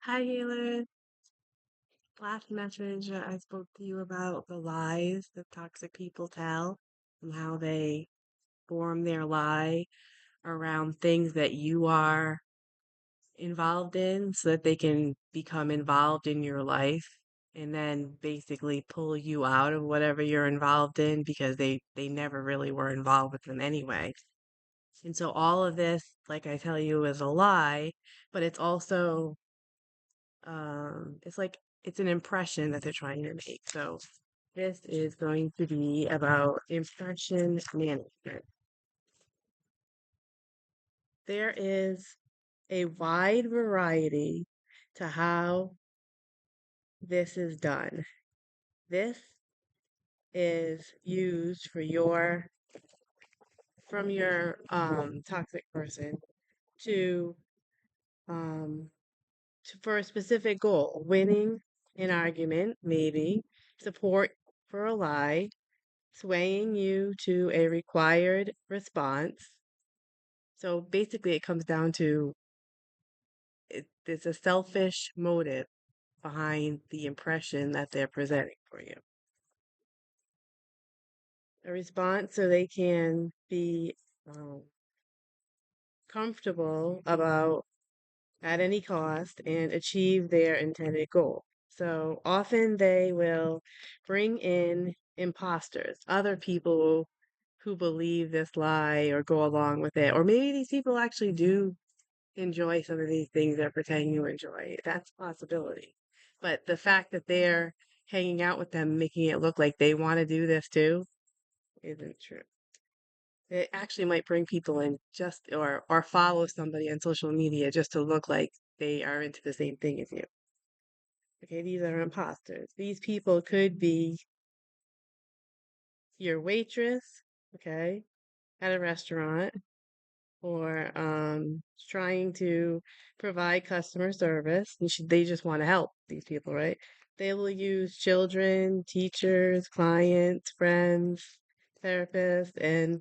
Hi, Taylor. Last message I spoke to you about the lies that toxic people tell and how they form their lie around things that you are involved in so that they can become involved in your life and then basically pull you out of whatever you're involved in because they never really were involved with them anyway. And so all of this, like I tell you, is a lie, but it's also it's like it's an impression that they're trying to make. So this is going to be about impression management. There is a wide variety to how this is done. This is used for your from your toxic person to um for a specific goal, winning an argument, maybe, support for a lie, swaying you to a required response. So basically, it comes down to there's a selfish motive behind the impression that they're presenting for you. A response so they can be um, comfortable about at any cost and achieve their intended goal. So often they will bring in imposters, other people who believe this lie or go along with it. Or maybe these people actually do enjoy some of these things they're pretending to enjoy. That's a possibility. But the fact that they're hanging out with them, making it look like they want to do this too, isn't true. It actually might bring people in just or follow somebody on social media just to look like they are into the same thing as you. Okay, these are imposters. These people could be your waitress, okay, at a restaurant, or trying to provide customer service. They just want to help these people, right? They will use children, teachers, clients, friends, therapists, and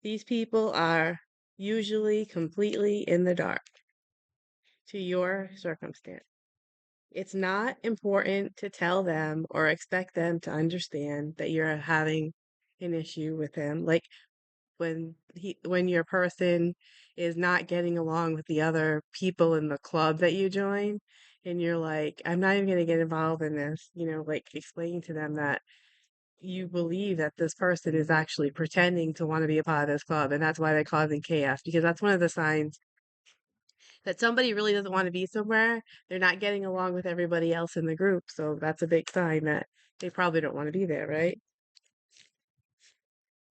these people are usually completely in the dark to your circumstance. It's not important to tell them or expect them to understand that you're having an issue with them. Like when your person is not getting along with the other people in the club that you join, and you're like, I'm not even going to get involved in this, like explaining to them that you believe that this person is actually pretending to want to be a part of this club, and that's why they're causing chaos, because that's one of the signs that somebody really doesn't want to be somewhere. They're not getting along with everybody else in the group, so that's a big sign that they probably don't want to be there, right?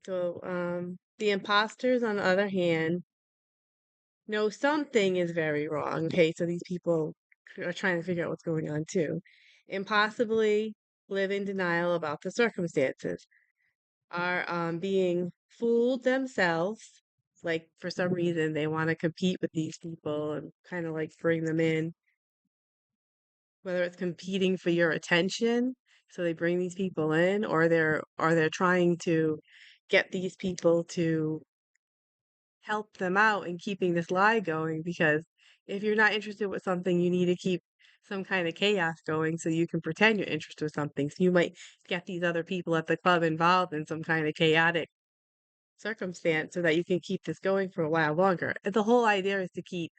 So the imposters, on the other hand, know something is very wrong. Okay, so these people are trying to figure out what's going on too, and possibly live in denial about the circumstances, are being fooled themselves. Like for some reason, they want to compete with these people and kind of like bring them in, whether it's competing for your attention. So they bring these people in, or they're trying to get these people to help them out in keeping this lie going, because if you're not interested with something, you need to keep some kind of chaos going so you can pretend you're interested with something. So you might get these other people at the club involved in some kind of chaotic circumstance so that you can keep this going for a while longer. And the whole idea is to keep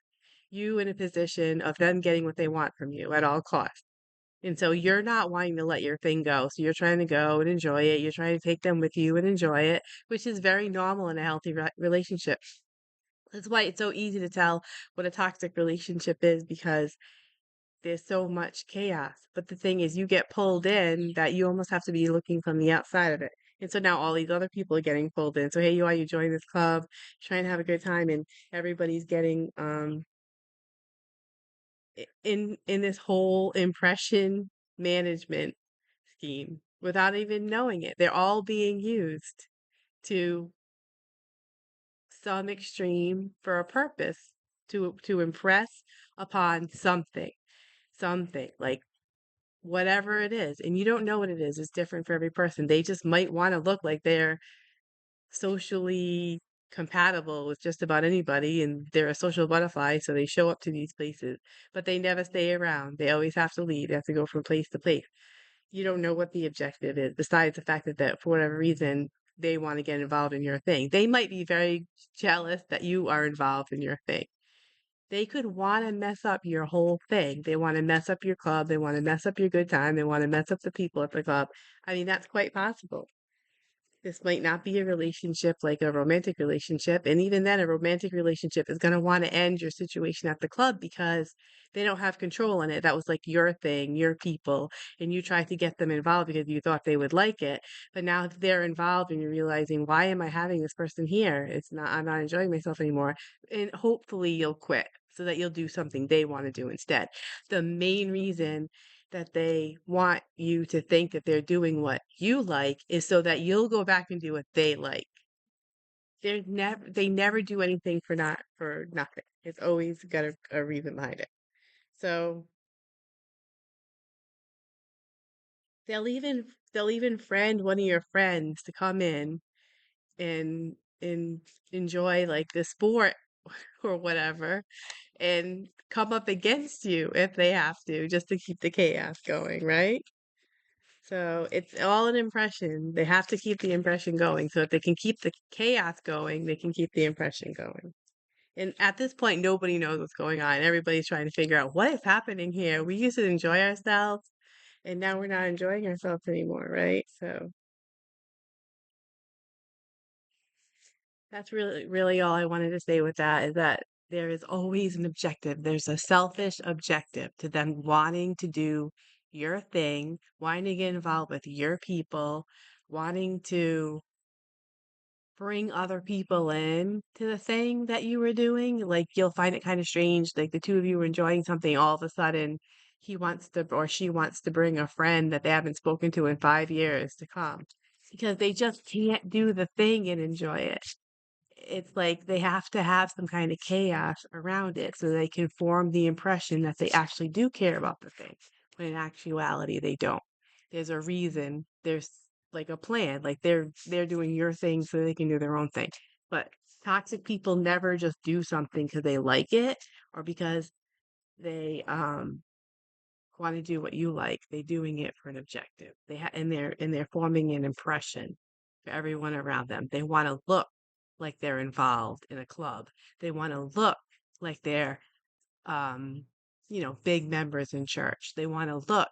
you in a position of them getting what they want from you at all costs. And so you're not wanting to let your thing go. So you're trying to go and enjoy it. You're trying to take them with you and enjoy it, which is very normal in a healthy relationship. That's why it's so easy to tell what a toxic relationship is, because there's so much chaos. But the thing is, you get pulled in that you almost have to be looking from the outside of it. And so now all these other people are getting pulled in. So here you are, you join this club, trying to have a good time, and everybody's getting in this whole impression management scheme without even knowing it. They're all being used to some extreme for a purpose, to impress upon something like whatever it is, and you don't know what it is. It's different for every person. They just might want to look like they're socially compatible with just about anybody and they're a social butterfly, so they show up to these places, but they never stay around. They always have to leave. They have to go from place to place. You don't know what the objective is, besides the fact that for whatever reason, they want to get involved in your thing. They might be very jealous that you are involved in your thing. They could want to mess up your whole thing. They want to mess up your club. They want to mess up your good time. They want to mess up the people at the club. I mean, that's quite possible. This might not be a relationship like a romantic relationship. And even then, a romantic relationship is going to want to end your situation at the club because they don't have control in it. That was like your thing, your people, and you tried to get them involved because you thought they would like it. But now that they're involved and you're realizing, why am I having this person here? I'm not enjoying myself anymore. And hopefully you'll quit so that you'll do something they want to do instead. The main reason that they want you to think that they're doing what you like is so that you'll go back and do what they like. They never do anything for nothing. It's always got a reason behind it. So they'll even friend one of your friends to come in and enjoy like the sport or whatever and come up against you if they have to, just to keep the chaos going, right? So it's all an impression. They have to keep the impression going. So if they can keep the chaos going, they can keep the impression going. And at this point, nobody knows what's going on. Everybody's trying to figure out what is happening here. We used to enjoy ourselves, and now we're not enjoying ourselves anymore, right? So that's really all I wanted to say with that is that there is always an objective. There's a selfish objective to them wanting to do your thing, wanting to get involved with your people, wanting to bring other people in to the thing that you were doing. Like you'll find it kind of strange, like the two of you were enjoying something, all of a sudden he wants to or she wants to bring a friend that they haven't spoken to in 5 years to come because they just can't do the thing and enjoy it. It's like they have to have some kind of chaos around it so they can form the impression that they actually do care about the thing, when in actuality they don't. There's a reason, there's like a plan, like they're doing your thing so they can do their own thing. But toxic people never just do something because they like it or because they want to do what you like. They're doing it for an objective. And they're forming an impression for everyone around them. They want to look like they're involved in a club. They want to look like they're um, big members in church. They want to look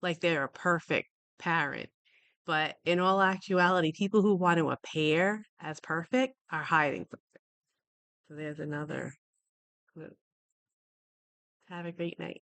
like they're a perfect parent. But in all actuality, people who want to appear as perfect are hiding something. So there's another clue. Have a great night.